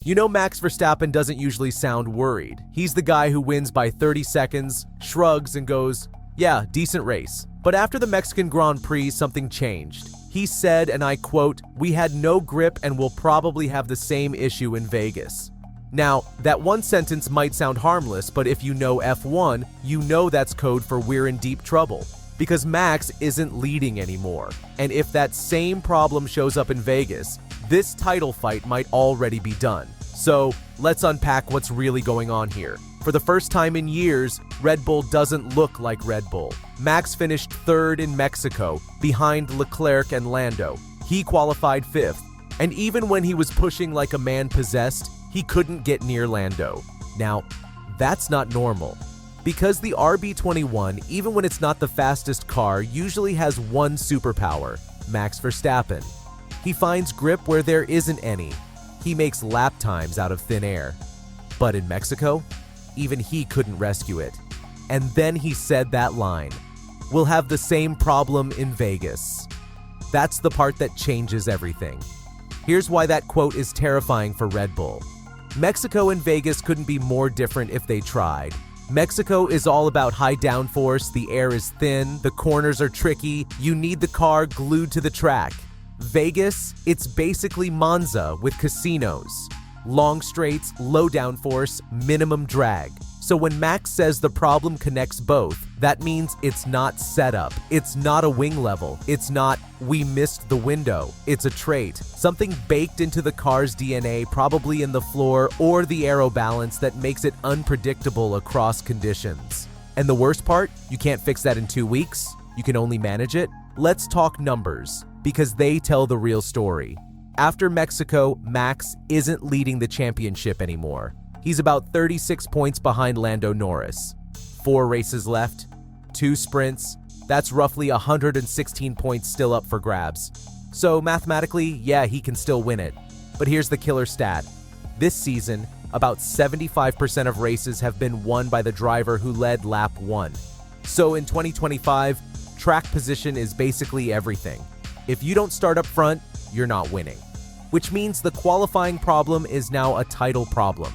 You know Max Verstappen doesn't usually sound worried. He's the guy who wins by 30 seconds, shrugs and goes, "Yeah, decent race." But after the Mexican Grand Prix, something changed. He said, and I quote, "We had no grip and will probably have the same issue in Vegas." Now, that one sentence might sound harmless, but if you know F1, you know that's code for we're in deep trouble. Because Max isn't leading anymore. And if that same problem shows up in Vegas, this title fight might already be done. So let's unpack what's really going on here. For the first time in years, Red Bull doesn't look like Red Bull. Max finished third in Mexico, behind Leclerc and Lando. He qualified fifth. And even when he was pushing like a man possessed, he couldn't get near Lando. Now, that's not normal. Because the RB21, even when it's not the fastest car, usually has one superpower, Max Verstappen. He finds grip where there isn't any. He makes lap times out of thin air. But in Mexico, even he couldn't rescue it. And then he said that line, "We'll have the same problem in Vegas." That's the part that changes everything. Here's why that quote is terrifying for Red Bull. Mexico and Vegas couldn't be more different if they tried. Mexico is all about high downforce, the air is thin, the corners are tricky, you need the car glued to the track. Vegas, it's basically Monza with casinos. Long straights, low downforce, minimum drag. So when Max says the problem connects both, that means it's not setup, it's not a wing level, it's not "we missed the window," it's a trait, something baked into the car's DNA, probably in the floor or the aero balance that makes it unpredictable across conditions. And the worst part, you can't fix that in 2 weeks, you can only manage it. Let's talk numbers, because they tell the real story. After Mexico, Max isn't leading the championship anymore. He's about 36 points behind Lando Norris. 4 races left, 2 sprints, that's roughly 116 points still up for grabs. So mathematically, yeah, he can still win it. But here's the killer stat. This season, about 75% of races have been won by the driver who led lap 1. So in 2025, track position is basically everything. If you don't start up front, you're not winning. Which means the qualifying problem is now a title problem.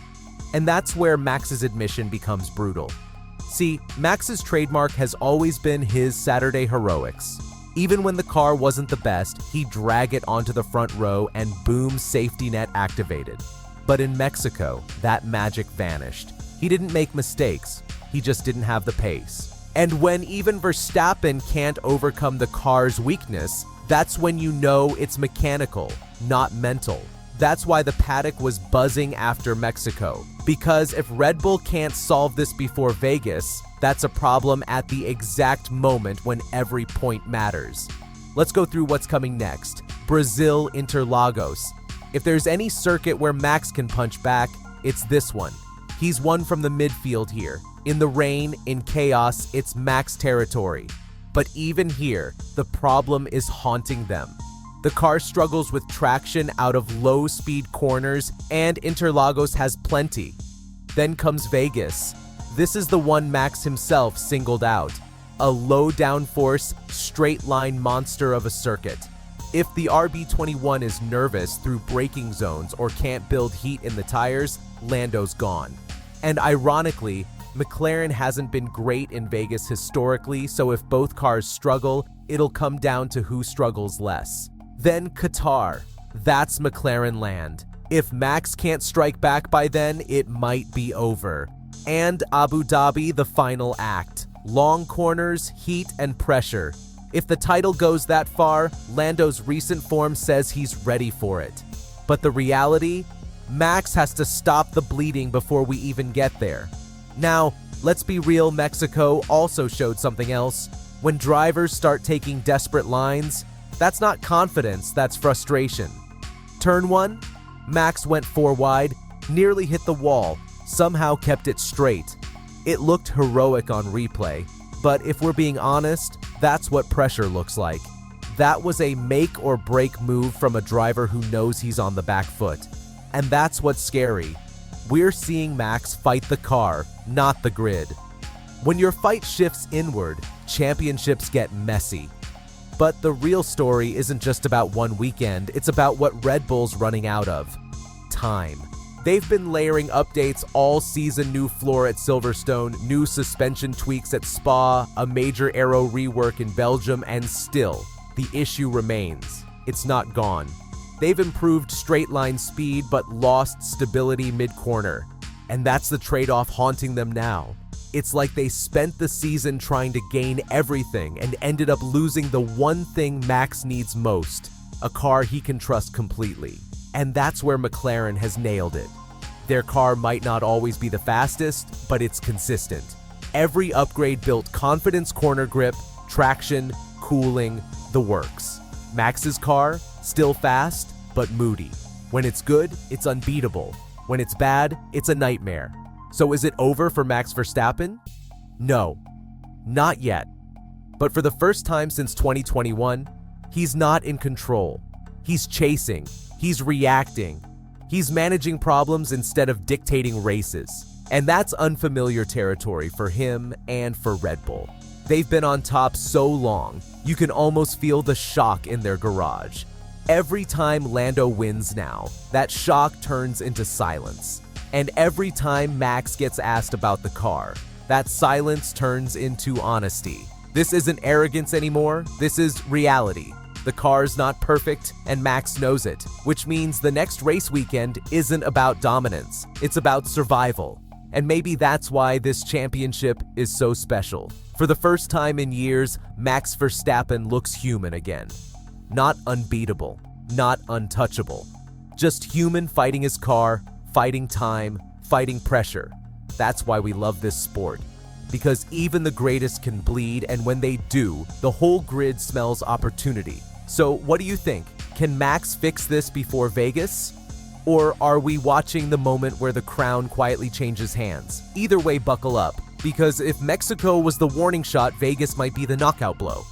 And that's where Max's admission becomes brutal. See, Max's trademark has always been his Saturday heroics. Even when the car wasn't the best, he'd drag it onto the front row and boom, safety net activated. But in Mexico, that magic vanished. He didn't make mistakes, he just didn't have the pace. And when even Verstappen can't overcome the car's weakness, that's when you know it's mechanical, not mental. That's why the paddock was buzzing after Mexico. Because if Red Bull can't solve this before Vegas, that's a problem at the exact moment when every point matters. Let's go through what's coming next. Brazil Interlagos. If there's any circuit where Max can punch back, it's this one. He's won from the midfield here. In the rain, in chaos, it's Max territory. But even here, the problem is haunting them. The car struggles with traction out of low-speed corners, and Interlagos has plenty. Then comes Vegas. This is the one Max himself singled out. A low downforce, straight-line monster of a circuit. If the RB21 is nervous through braking zones or can't build heat in the tires, Lando's gone. And ironically, McLaren hasn't been great in Vegas historically, so if both cars struggle, it'll come down to who struggles less. Then Qatar. That's McLaren land. If Max can't strike back by then, it might be over. And Abu Dhabi, the final act. Long corners, heat, and pressure. If the title goes that far, Lando's recent form says he's ready for it. But the reality? Max has to stop the bleeding before we even get there. Now, let's be real, Mexico also showed something else. When drivers start taking desperate lines, that's not confidence, that's frustration. Turn 1, Max went 4 wide, nearly hit the wall, somehow kept it straight. It looked heroic on replay, but if we're being honest, that's what pressure looks like. That was a make or break move from a driver who knows he's on the back foot. And that's what's scary. We're seeing Max fight the car, not the grid. When your fight shifts inward, championships get messy. But the real story isn't just about one weekend, it's about what Red Bull's running out of. Time. They've been layering updates all season, new floor at Silverstone, new suspension tweaks at Spa, a major aero rework in Belgium, and still, the issue remains. It's not gone. They've improved straight line speed but lost stability mid-corner, and that's the trade-off haunting them now. It's like they spent the season trying to gain everything and ended up losing the one thing Max needs most, a car he can trust completely. And that's where McLaren has nailed it. Their car might not always be the fastest, but it's consistent. Every upgrade built confidence, corner grip, traction, cooling, the works. Max's car, still fast, but moody. When it's good, it's unbeatable. When it's bad, it's a nightmare. So is it over for Max Verstappen? No, not yet. But for the first time since 2021, he's not in control. He's chasing, he's reacting, he's managing problems instead of dictating races. And that's unfamiliar territory for him and for Red Bull. They've been on top so long, you can almost feel the shock in their garage. Every time Lando wins now, that shock turns into silence. And every time Max gets asked about the car, that silence turns into honesty. This isn't arrogance anymore, this is reality. The car's not perfect, and Max knows it, which means the next race weekend isn't about dominance, it's about survival. And maybe that's why this championship is so special. For the first time in years, Max Verstappen looks human again. Not unbeatable, not untouchable. Just human fighting his car, fighting time, fighting pressure. That's why we love this sport. Because even the greatest can bleed, and when they do, the whole grid smells opportunity. So what do you think? Can Max fix this before Vegas? Or are we watching the moment where the crown quietly changes hands? Either way, buckle up. Because if Mexico was the warning shot, Vegas might be the knockout blow.